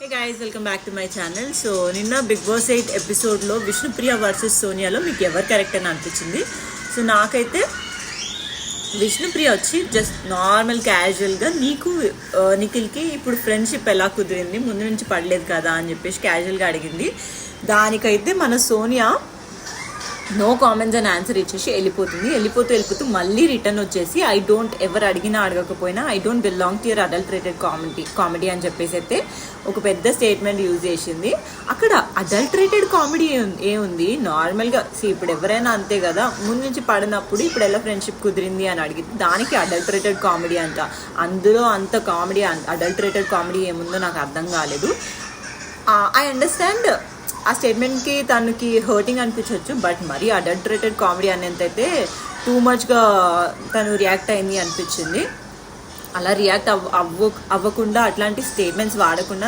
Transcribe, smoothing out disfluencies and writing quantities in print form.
Hey guys, welcome back to my channel. So నిన్న big boss 8 ఎపిసోడ్లో Vishnupriya versus సోనియాలో మీకు ఎవరు కరెక్ట్ అని అనిపించింది? సో నాకైతే విష్ణుప్రియ వచ్చి జస్ట్ నార్మల్ క్యాజువల్గా నిఖిల్కి ఇప్పుడు ఫ్రెండ్షిప్ ఎలా కుదిరింది, ముందు నుంచి పడలేదు కదా అని చెప్పేసి క్యాజువల్గా అడిగింది. దానికైతే మన సోనియా నో కామెంట్స్ అని ఆన్సర్ ఇచ్చేసి వెళ్ళిపోతూ మళ్ళీ రిటర్న్ వచ్చేసి ఐ డోంట్ ఎవరు అడిగినా అడగకపోయినా I don't belong to your adulterated comedy అని చెప్పేసి అయితే ఒక పెద్ద స్టేట్మెంట్ యూజ్ చేసింది. అక్కడ అడల్టరేటెడ్ కామెడీ ఏముంది? నార్మల్గా ఇప్పుడు ఎవరైనా అంతే కదా, ముందు నుంచి పడినప్పుడు ఇప్పుడు ఎలా ఫ్రెండ్షిప్ కుదిరింది అని అడిగింది. దానికి అడల్టరేటెడ్ కామెడీ అంట. అందులో అంత కామెడీ, అడల్టరేటెడ్ కామెడీ ఏముందో నాకు అర్థం కాలేదు. ఐ అండర్స్టాండ్ ఆ స్టేట్మెంట్కి తనకి హర్టింగ్ అనిపించవచ్చు, బట్ మరీ అడల్టరేటెడ్ కామెడీ అనేంతైతే టూ మచ్గా తను రియాక్ట్ అయింది అనిపించింది. అలా రియాక్ట్ అవ్వకుండా అట్లాంటి స్టేట్మెంట్స్ వాడకుండా